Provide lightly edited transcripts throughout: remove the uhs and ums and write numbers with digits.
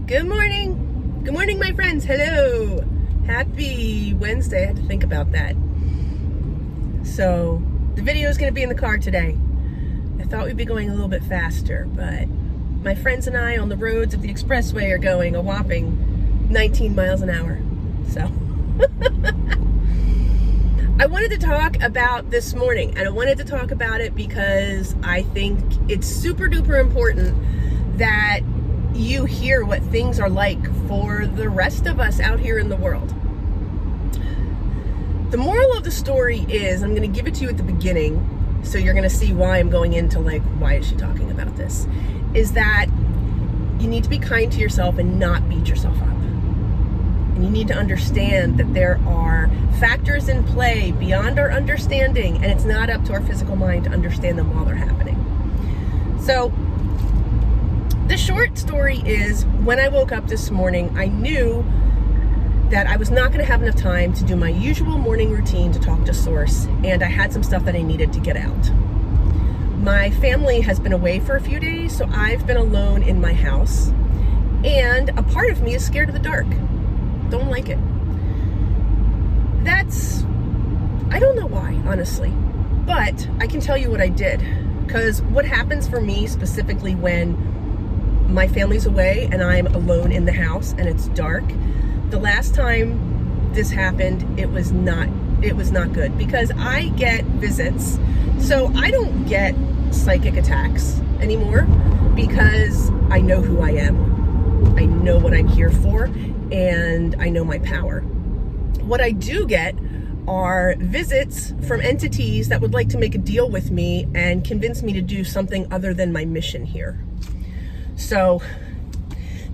Good morning. Good morning, my friends. Hello. Happy Wednesday. I had to think about that. So the video is going to be in the car today. I thought we'd be going a little bit faster, but my friends and I on the roads of the expressway are going a whopping 19 miles an hour. So I wanted to talk about this morning, and I wanted to talk about it because I think it's super duper important that you hear what things are like for the rest of us out here in the world. The moral of the story is, I'm going to give it to you at the beginning, so you're going to see why I'm going into why is she talking about this, is that you need to be kind to yourself and not beat yourself up. And you need to understand that there are factors in play beyond our understanding, and it's not up to our physical mind to understand them while they're happening. So the short story is, when I woke up this morning, I knew that I was not going to have enough time to do my usual morning routine to talk to Source, and I had some stuff that I needed to get out. My family has been away for a few days, so I've been alone in my house, and a part of me is scared of the dark. Don't like it. I don't know why, honestly, but I can tell you what I did, because what happens for me specifically when my family's away and I'm alone in the house and it's dark. The last time this happened, it was not good, because I get visits. So I don't get psychic attacks anymore because I know who I am. I know what I'm here for, and I know my power. What I do get are visits from entities that would like to make a deal with me and convince me to do something other than my mission here. So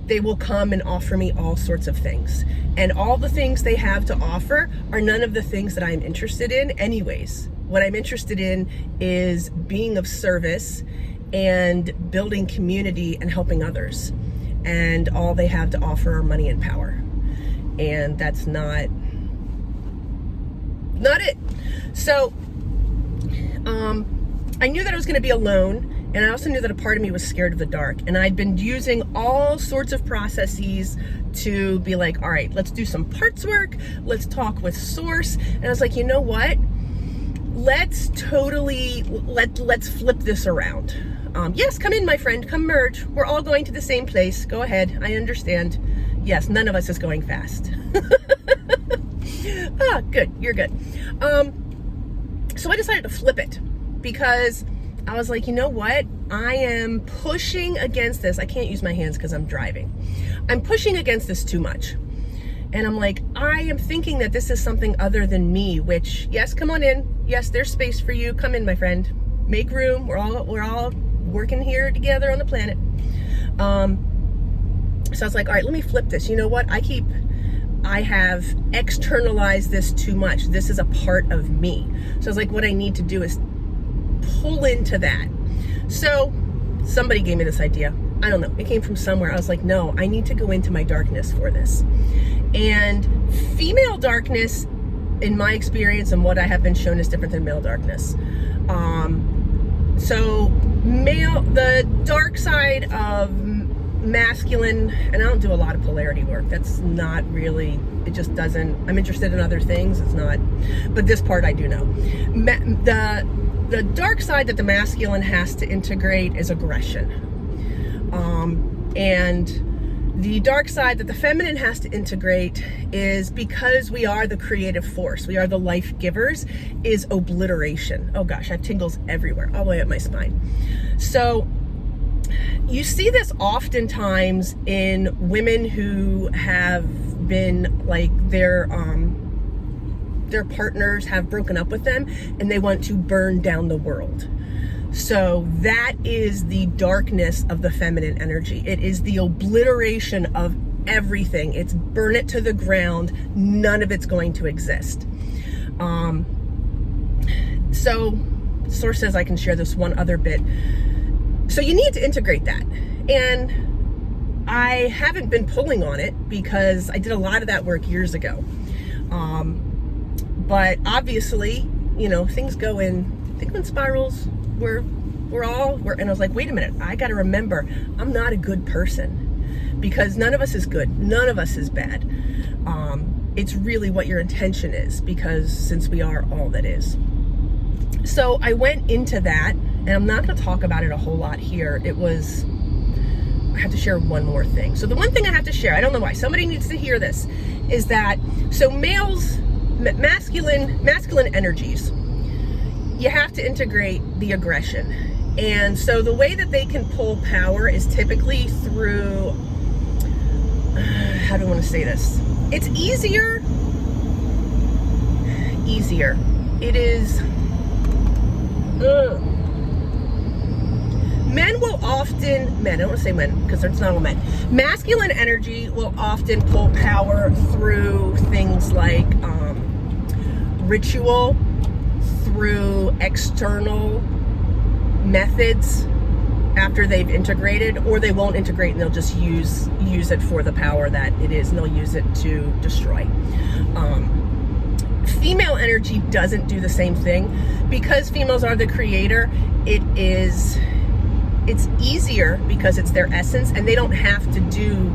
they will come and offer me all sorts of things. And all the things they have to offer are none of the things that I'm interested in anyways. What I'm interested in is being of service and building community and helping others. And all they have to offer are money and power. And that's not it. So I knew that I was going to be alone. And I also knew that a part of me was scared of the dark. And I'd been using all sorts of processes to be like, all right, let's do some parts work. Let's talk with Source. And I was like, you know what? Let's flip this around. Yes, come in, my friend. Come merge. We're all going to the same place. Go ahead. I understand. Yes, none of us is going fast. Good. You're good. So I decided to flip it, because I was like, you know what? I am pushing against this. I can't use my hands because I'm driving. I'm pushing against this too much. And I'm like, I am thinking that this is something other than me, which, yes, come on in. Yes, there's space for you. Come in, my friend. Make room. We're all working here together on the planet. So I was like, all right, let me flip this. You know what? I have externalized this too much. This is a part of me. So I was like, what I need to do is pull into that. So somebody gave me this idea. I don't know. It came from somewhere. I was like, no, I need to go into my darkness for this. And female darkness, in my experience and what I have been shown, is different than male darkness. So the dark side of masculine, and I don't do a lot of polarity work. That's not really, it just doesn't, I'm interested in other things. It's not, but this part I do know. The dark side that the masculine has to integrate is aggression. And the dark side that the feminine has to integrate is, because we are the creative force, we are the life givers, is obliteration. Oh gosh, I have tingles everywhere, all the way up my spine. So you see this oftentimes in women who have been their partners have broken up with them and they want to burn down the world. So that is the darkness of the feminine energy. It is the obliteration of everything. It's burn it to the ground. None of it's going to exist. So Source says I can share this one other bit. So you need to integrate that. And I haven't been pulling on it because I did a lot of that work years ago. But obviously, things go in spirals. And I was like, wait a minute, I got to remember, I'm not a good person. because none of us is good. None of us is bad. It's really what your intention is, because since we are all that is. So I went into that, and I'm not going to talk about it a whole lot here. I have to share one more thing. So the one thing I have to share, I don't know why, somebody needs to hear this, is that, so males, masculine energies, you have to integrate the aggression. And so the way that they can pull power is typically through, how do I want to say this? It's easier. It is, men will often, I don't want to say men because it's not all men. Masculine energy will often pull power through things like ritual, through external methods after they've integrated, or they won't integrate and they'll just use it for the power that it is, and they'll use it to destroy. Female energy doesn't do the same thing. Because females are the creator, it's easier because it's their essence, and they don't have to do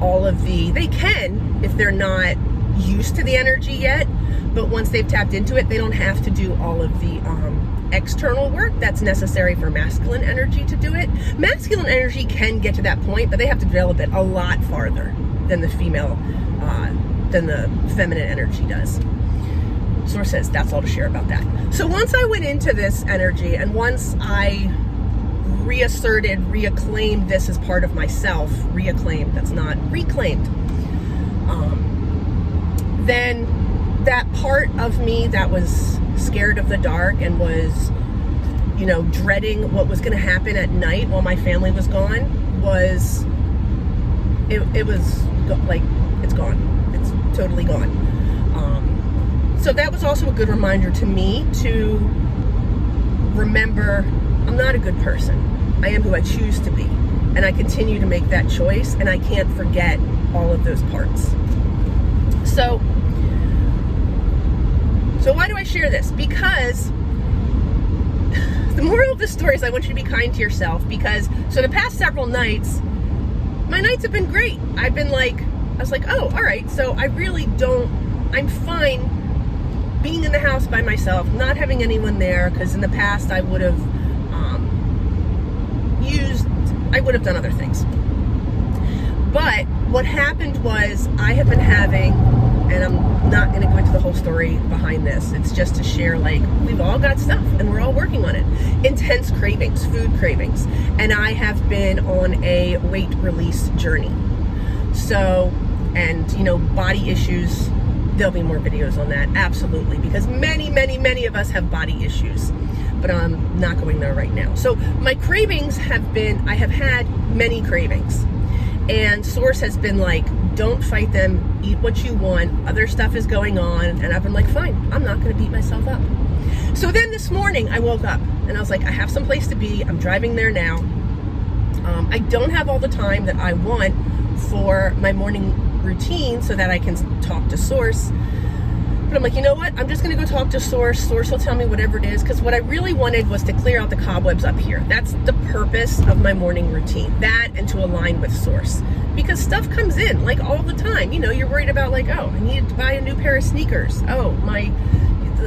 all of they can if they're not used to the energy yet, but once they've tapped into it, they don't have to do all of the external work that's necessary for masculine energy to do it. Masculine energy can get to that point, but they have to develop it a lot farther than the feminine energy does. Source says that's all to share about that. So once I went into this energy, and once I reclaimed this as part of myself, that's not reclaimed, then that part of me that was scared of the dark and was, dreading what was going to happen at night while my family was gone, it's gone. It's totally gone. So that was also a good reminder to me to remember I'm not a good person. I am who I choose to be, and I continue to make that choice, and I can't forget all of those parts. So why do I share this? Because the moral of the story is I want you to be kind to yourself, because the past several nights, my nights have been great. I was like, oh, all right, so I'm fine being in the house by myself, not having anyone there, because in the past I would have done other things. But what happened was I have been having, and I'm not going to go into the whole story behind this, it's just to share, we've all got stuff and we're all working on it. Intense cravings, food cravings. And I have been on a weight release journey. So, and body issues, there'll be more videos on that, absolutely, because many of us have body issues, but I'm not going there right now. So my cravings I have had many cravings, and Source has been like, don't fight them, eat what you want, other stuff is going on, and I've been like, fine, I'm not going to beat myself up. So then this morning I woke up and I was like, I have some place to be, I'm driving there now. I don't have all the time that I want for my morning routine so that I can talk to Source, but I'm like, you know what, I'm just going to go talk to Source. Source will tell me whatever it is, because what I really wanted was to clear out the cobwebs up here. That's the purpose of my morning routine, that and to align with Source, because stuff comes in all the time. You're worried about oh, I needed to buy a new pair of sneakers, oh, my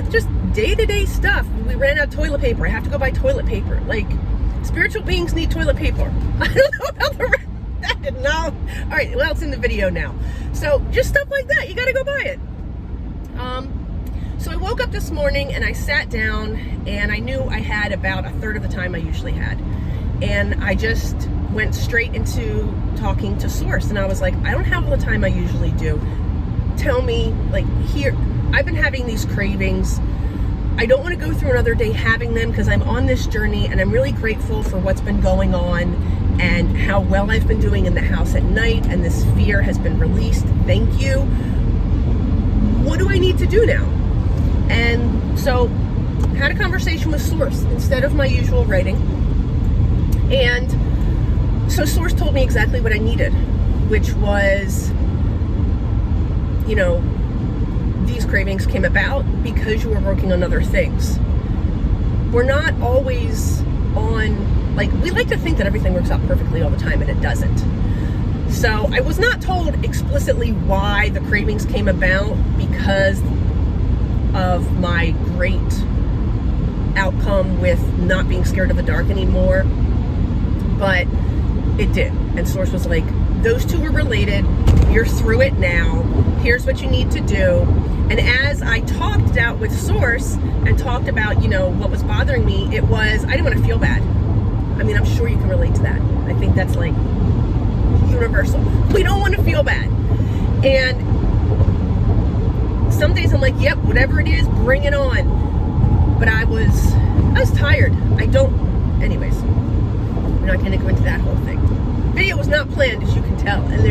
just day-to-day stuff. We ran out of toilet paper, I have to go buy toilet paper. Spiritual beings need toilet paper. I don't know about the rest. No. All right, well, it's in the video now. So just stuff like that, you got to go buy it. So I woke up this morning and I sat down, and I knew I had about a third of the time I usually had, and I just went straight into talking to Source, and I was like, I don't have all the time I usually do. Tell me, here, I've been having these cravings. I don't want to go through another day having them, because I'm on this journey, and I'm really grateful for what's been going on and how well I've been doing in the house at night, and this fear has been released. Thank you. What do I need to do now? And so had a conversation with Source instead of my usual writing. And so Source told me exactly what I needed, which was, these cravings came about because you were working on other things. We're not always on, we like to think that everything works out perfectly all the time, and it doesn't. So I was not told explicitly why the cravings came about because of my great outcome with not being scared of the dark anymore, but it did. And Source was like, those two are related. You're through it now. Here's what you need to do. And as I talked it out with Source and talked about, what was bothering me, it was, I didn't want to feel bad. I mean, I'm sure you can relate to that. I think that's like universal. We don't want to feel bad. And some days I'm like, yep, whatever it is, bring it on. But I was tired. Anyways, we're not going to go into that whole thing. Video was not planned, as you can tell. And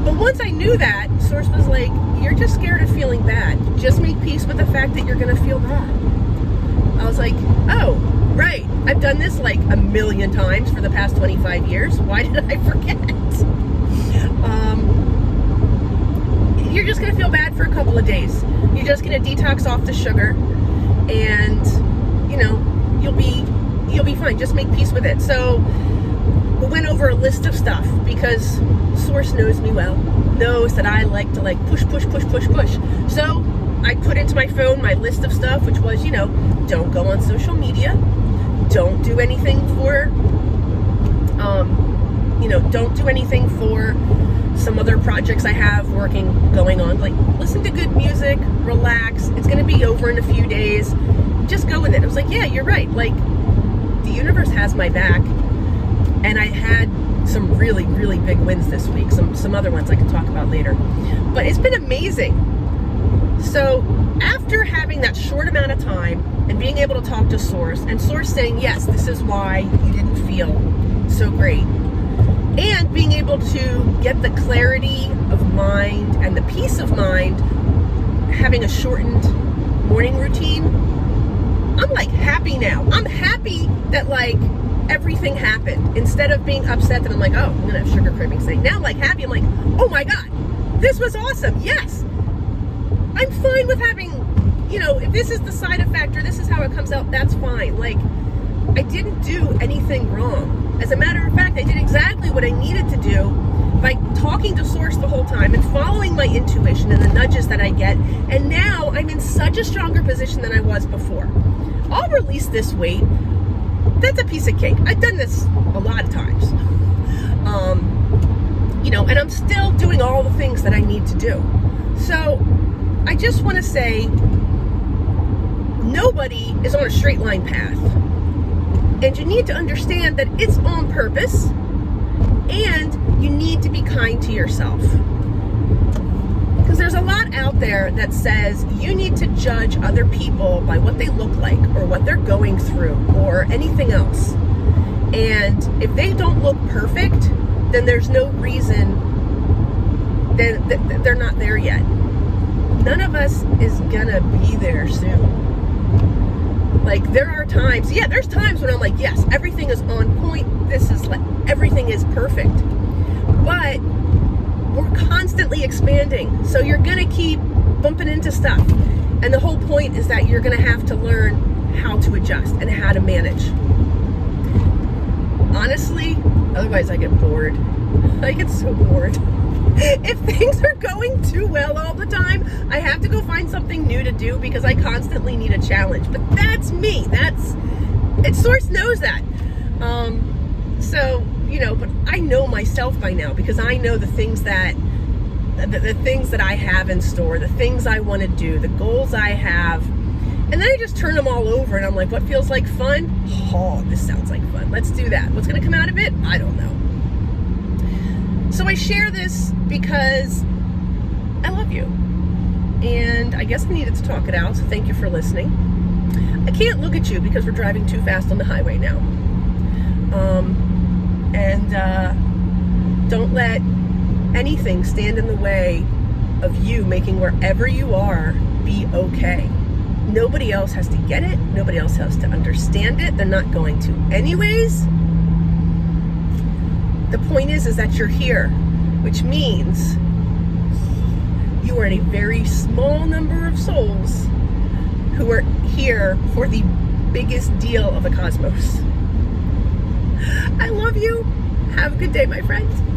but once I knew that, Source was like, you're just scared of feeling bad. Just make peace with the fact that you're going to feel bad. I was like, oh, right. I've done this like a million times for the past 25 years. Why did I forget? You're just going to feel bad for a couple of days. You're just going to detox off the sugar and, you'll be fine. Just make peace with it. So we went over a list of stuff because Source knows me well, knows that I like to push. So I put into my phone my list of stuff, which was, don't go on social media. Don't do anything for, don't do anything for some other projects I have going on. Like, listen to good music, relax. It's going to be over in a few days. Just go with it. I was like, yeah, you're right. Like, the universe has my back. And I had some really, really big wins this week. Some other ones I can talk about later. But it's been amazing. So after having that short amount of time and being able to talk to Source, and Source saying, yes, this is why you didn't feel so great, and being able to get the clarity of mind and the peace of mind, having a shortened morning routine, I'm like happy now. I'm happy that everything happened. Instead of being upset that I'm like, oh, I'm gonna have sugar cravings today. Now I'm happy. I'm like, oh my God, this was awesome. Yes. I'm fine with having, if this is the side effect or this is how it comes out, that's fine. I didn't do anything wrong. As a matter of fact, I did exactly what I needed to do by talking to Source the whole time and following my intuition and the nudges that I get. And now I'm in such a stronger position than I was before. I'll release this weight. That's a piece of cake. I've done this a lot of times. And I'm still doing all the things that I need to do. So I just want to say, nobody is on a straight line path. And you need to understand that it's on purpose, and you need to be kind to yourself. Because there's a lot out there that says you need to judge other people by what they look like or what they're going through or anything else. And if they don't look perfect, then there's no reason that they're not there yet. None of us is gonna be there soon. There are times, there's times when I'm like, yes, everything is on point. Everything is perfect. But we're constantly expanding. So you're going to keep bumping into stuff. And the whole point is that you're going to have to learn how to adjust and how to manage. Honestly, otherwise I get bored. I get so bored. If things are going too well all the time, I have to go find something new to do because I constantly need a challenge. But that's me. Source knows that. But I know myself by now because I know the things that I have in store, the things I want to do, the goals I have. And then I just turn them all over and I'm like, what feels like fun? Oh, this sounds like fun. Let's do that. What's going to come out of it? I don't know. So I share this because I love you. And I guess I needed to talk it out, so thank you for listening. I can't look at you because we're driving too fast on the highway now. Don't let anything stand in the way of you making wherever you are be okay. Nobody else has to get it. Nobody else has to understand it. They're not going to anyways. The point is that you're here, which means you are in a very small number of souls who are here for the biggest deal of the cosmos. I love you. good day, my friends.